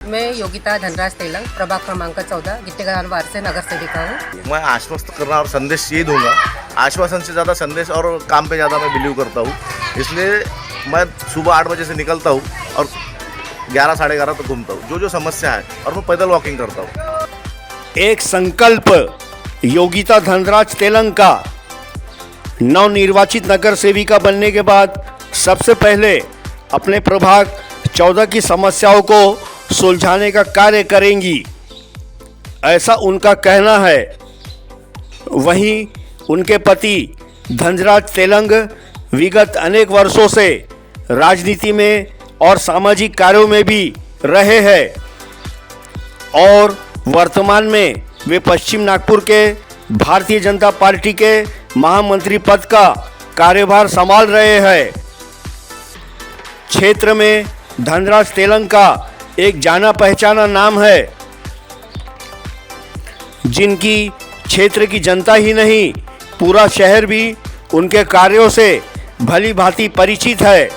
मैं योगिता धनराज तेलंग प्रभाग क्रमांक 14 गिट्टेगांव वार्ड से नगर सेविका हूँ। मैं आश्वस्त करना और संदेश ये दूंगा, आश्वासन से ज़्यादा संदेश और काम पे ज़्यादा मैं बिलीव करता हूँ। इसलिए मैं सुबह 8 बजे से निकलता हूँ और 11 साढ़े 11 तक घूमता हूँ। जो समस्या है और मैं पैदल वॉकिंग करता हूँ। एक संकल्प योगिता धनराज तेलंग का नवनिर्वाचित नगर सेविका बनने के बाद सबसे पहले अपने प्रभाग 14 की समस्याओं को सुलझाने का कार्य करेंगी, ऐसा उनका कहना है। वहीं उनके पति धनराज तेलंग विगत अनेक वर्षों से राजनीति में और सामाजिक कार्यों में भी रहे हैं और वर्तमान में वे पश्चिम नागपुर के भारतीय जनता पार्टी के महामंत्री पद का कार्यभार संभाल रहे हैं। क्षेत्र में धनराज तेलंग का एक जाना पहचाना नाम है, जिनकी क्षेत्र की जनता ही नहीं पूरा शहर भी उनके कार्यों से भली भांति परिचित है।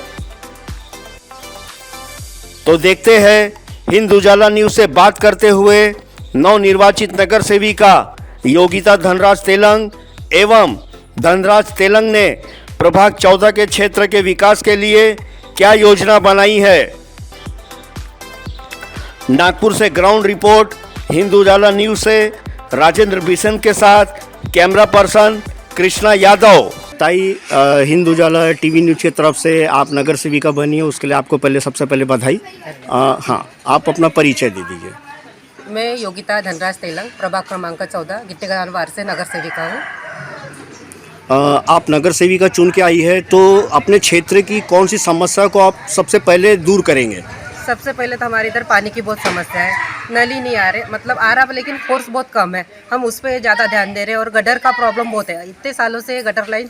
तो देखते हैं हिंद उजाला न्यूज़ से बात करते हुए नवनिर्वाचित नगर सेविका योगिता धनराज तेलंग एवं धनराज तेलंग ने प्रभाग 14 के क्षेत्र के विकास के लिए क्या योजना बनाई है। नागपुर से ग्राउंड रिपोर्ट हिंद उजाला न्यूज़ से राजेंद्र बिशन के साथ कैमरा पर्सन कृष्णा यादव। ताई, हिंद उजाला टीवी न्यूज़ की तरफ से आप नगर सेविका बनी है, उसके लिए आपको सबसे पहले बधाई। हाँ, आप अपना परिचय दे दीजिए। मैं योगिता धनराज तेलंग प्रभाग क्रमांक 14 गिट्टेगांव वार्ड से नगर सेविका हूँ। आप नगर सेविका चुन के आई है, तो अपने क्षेत्र की कौन सी समस्या को आप सबसे पहले दूर करेंगे? सबसे पहले तो हमारे इधर पानी की बहुत समस्या है। नल ही नहीं आ रहे, मतलब आ रहा लेकिन फोर्स बहुत कम है। हम उस पर ज़्यादा ध्यान दे रहे हैं और गटर का प्रॉब्लम बहुत है। इतने सालों से गटर लाइन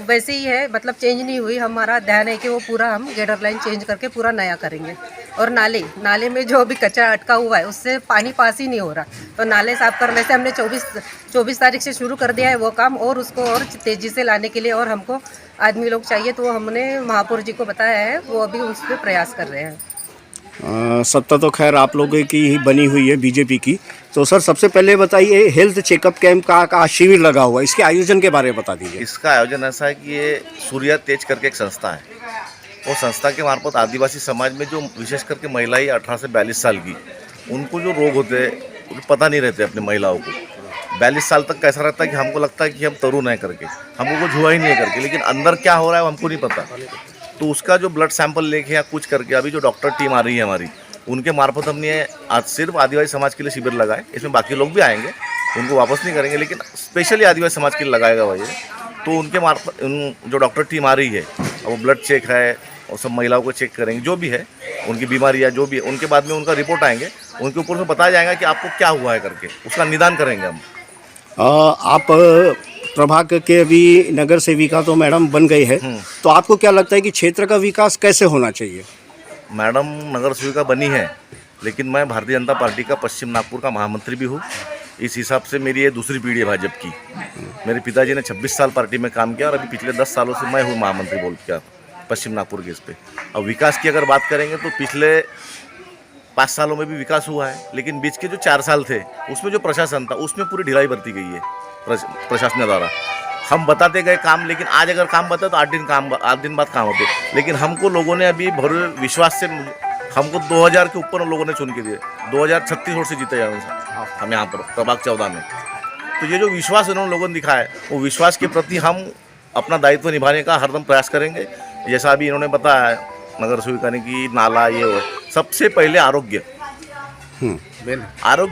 वैसे ही है, मतलब चेंज नहीं हुई। हमारा ध्यान है कि वो पूरा हम गटर लाइन चेंज करके पूरा नया करेंगे। और नाले में जो भी कचरा अटका हुआ है उससे पानी पास ही नहीं हो रहा, तो नाले साफ करने से हमने 24 तारीख से शुरू कर दिया है वो काम, और उसको और तेज़ी से लाने के लिए और हमको आदमी लोग चाहिए, तो हमने महापौर जी को बताया है, वो अभी उस पर प्रयास कर रहे हैं। सत्ता तो खैर आप लोगों की ही बनी हुई है, बीजेपी की। तो सर सबसे पहले बताइए, हेल्थ चेकअप कैंप का शिविर लगा हुआ है, इसके आयोजन के बारे में बता दीजिए। इसका आयोजन ऐसा है कि ये सूर्या तेज करके एक संस्था है। वो संस्था के मार्फत आदिवासी समाज में जो विशेष करके महिलाएं 18 से 42 साल की, उनको जो रोग होते हैं पता नहीं रहते अपने महिलाओं को। 42 साल तक कैसा रहता है कि हमको लगता है कि हम तरुण हैं करके, हमको कुछ हुआ ही नहीं है करके, लेकिन अंदर क्या हो रहा है हमको नहीं पता। तो उसका जो ब्लड सैंपल लेके या कुछ करके अभी जो डॉक्टर टीम आ रही है हमारी, उनके मार्फत हमने आज सिर्फ आदिवासी समाज के लिए शिविर लगाए। इसमें बाकी लोग भी आएंगे, उनको वापस नहीं करेंगे, लेकिन स्पेशली आदिवासी समाज के लिए लगाएगा भाई। तो उनके मार्फत जो डॉक्टर टीम आ रही है, वो ब्लड चेक है और सब महिलाओं को चेक करेंगे, जो भी है उनकी बीमारियाँ जो भी है, उनके बाद में उनका रिपोर्ट आएंगे, उनके ऊपर से बताया जाएगा कि आपको क्या हुआ है करके, उसका निदान करेंगे हम। आप प्रभाग के अभी नगर सेविका तो मैडम बन गई है, तो आपको क्या लगता है कि क्षेत्र का विकास कैसे होना चाहिए? मैडम नगर सेविका बनी है, लेकिन मैं भारतीय जनता पार्टी का पश्चिम नागपुर का महामंत्री भी हूँ। इस हिसाब से मेरी ये दूसरी पीढ़ी है भाजपा की। मेरे पिताजी ने 26 साल पार्टी में काम किया और अभी पिछले 10 सालों से मैं हूँ महामंत्री बोल के पश्चिम नागपुर के इस पर। अब विकास की अगर बात करेंगे तो पिछले 5 सालों में भी विकास हुआ है, लेकिन बीच के जो 4 साल थे उसमें जो प्रशासन था उसमें पूरी ढिलाई बरती गई है प्रशासन द्वारा। हम बताते गए काम, लेकिन आज अगर काम बताए तो 8 दिन बाद काम होते, लेकिन हमको लोगों ने अभी भरे विश्वास से हमको 2000 के ऊपर लोगों ने चुन के दिए। 2036 वोट से जीते जाए हम यहाँ पर प्रभाग 14 में। तो ये जो विश्वास उन्होंने लोगों ने दिखाया है, वो विश्वास के प्रति हम अपना दायित्व निभाने का हरदम प्रयास करेंगे। जैसा अभी इन्होंने बताया नगर सेविका ने कि नाला ये हो, सबसे पहले आरोग्य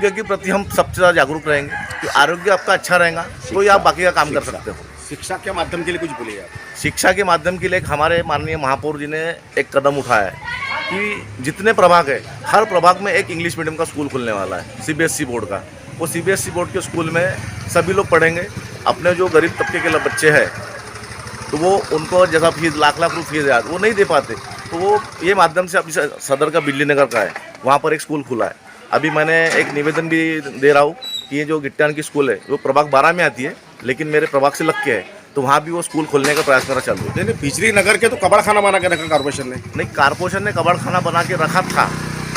के प्रति हम सबसे ज़्यादा जागरूक रहेंगे। कि आरोग्य आपका अच्छा रहेगा तो ही आप बाकी का काम कर सकते हो। शिक्षा के माध्यम के लिए कुछ बोलिए आप। शिक्षा के माध्यम के लिए हमारे माननीय महापौर जी ने एक कदम उठाया है कि जितने प्रभाग है, हर प्रभाग में एक इंग्लिश मीडियम का स्कूल खुलने वाला है, CBSE बोर्ड का। वो CBSE बोर्ड के स्कूल में सभी लोग पढ़ेंगे। अपने जो गरीब तबके के बच्चे हैं, तो वो उनको जैसा फीस लाख रुपये फीस है वो नहीं दे पाते, तो वो ये माध्यम से अभी सदर का बिल्ली नगर का है, वहाँ पर एक स्कूल खुला है। अभी मैंने एक निवेदन भी दे रहा हूँ कि ये जो गिट्टान की स्कूल है वो प्रभाग 12 में आती है, लेकिन मेरे प्रभाग से लग के है, तो वहाँ भी वो स्कूल खोलने का प्रयास मेरा चालू है। बिजली नगर के तो कबाड़ खाना बना के रखा कॉर्पोरेशन ने। नहीं, कॉर्पोरेशन ने कबाड़ खाना बना के रखा था,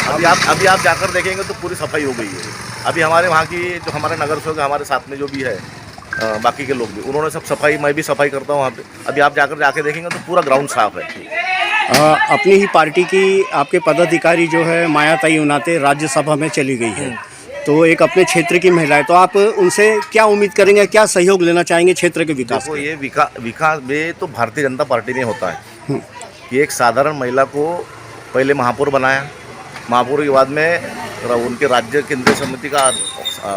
अभी आप जाकर देखेंगे तो पूरी सफाई हो गई है। अभी हमारे वहाँ की जो हमारे नगर सेवक हमारे साथ में जो भी है बाकी के लोग भी, उन्होंने सब सफाई, मैं भी सफाई करता हूँ वहाँ पे। अभी आप जाके देखेंगे तो पूरा ग्राउंड साफ है। अपनी ही पार्टी की आपके पदाधिकारी जो है मायाताई उनाते राज्यसभा में चली गई है, तो एक अपने क्षेत्र की महिला है, तो आप उनसे क्या उम्मीद करेंगे, क्या सहयोग लेना चाहेंगे क्षेत्र के विकास देखो में? ये विकास में तो भारतीय जनता पार्टी में होता है कि एक साधारण महिला को पहले महापौर बनाया, महापौर के बाद में उनके राज्य केंद्रीय समिति का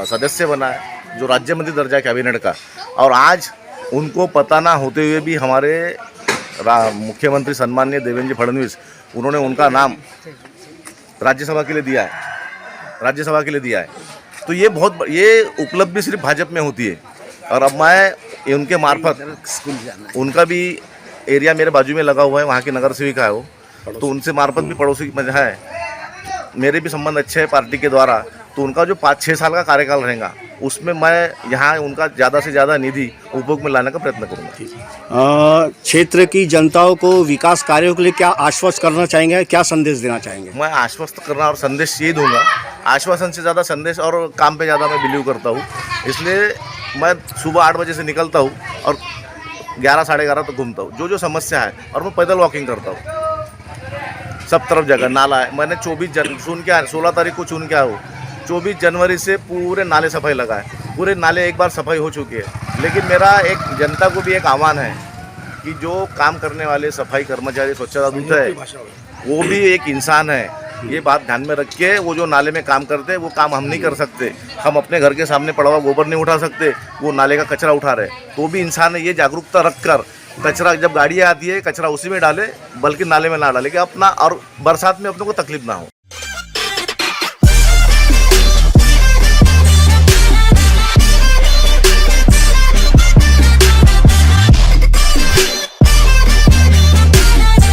सदस्य बनाया, जो राज्य मंत्री दर्जा कैबिनेट का, और आज उनको पता ना होते हुए भी हमारे मुख्यमंत्री सम्माननीय देवेंद्र जी फडणवीस, उन्होंने उनका नाम राज्यसभा के लिए दिया है। तो ये उपलब्धि सिर्फ भाजपा में होती है। और अब मैं उनके मार्फत, उनका भी एरिया मेरे बाजू में लगा हुआ है, वहाँ की नगर सेविका है वो, तो उनसे मार्फत भी पड़ोसी में है, मेरे भी संबंध अच्छे हैं पार्टी के द्वारा। तो उनका जो 5-6 साल का कार्यकाल रहेगा उसमें मैं यहाँ उनका ज़्यादा से ज़्यादा निधि उपयोग में लाने का प्रयत्न करूँगा। क्षेत्र की जनताओं को विकास कार्यों के लिए क्या आश्वस्त करना चाहेंगे, क्या संदेश देना चाहेंगे? मैं आश्वस्त करना और संदेश ये दूंगा, आश्वासन से ज़्यादा संदेश और काम पे ज़्यादा मैं बिलीव करता हूँ। इसलिए मैं सुबह 8 बजे से निकलता हूँ और 11-11:30 तक घूमता हूँ, जो समस्या है, और मैं पैदल वॉकिंग करता हूँ। सब तरफ जगह नाला है। मैंने 16 तारीख को चुन के आया हूँ। 24 जनवरी से पूरे नाले सफाई लगा है, पूरे नाले एक बार सफाई हो चुकी है। लेकिन मेरा एक जनता को भी एक आह्वान है कि जो काम करने वाले सफाई कर्मचारी, स्वच्छता दूत है, वो भी एक इंसान है। ये बात ध्यान में रख के वो जो नाले में काम करते हैं वो काम हम नहीं कर सकते। हम अपने घर के सामने पड़ा हुआ गोबर नहीं उठा सकते, वो नाले का कचरा उठा रहे, तो भी इंसान है। ये जागरूकता रख कर कचरा जब गाड़ियाँ आती है कचरा उसी में डाले, बल्कि नाले में ना डाले, कि अपना और बरसात में अपने को तकलीफ ना हो।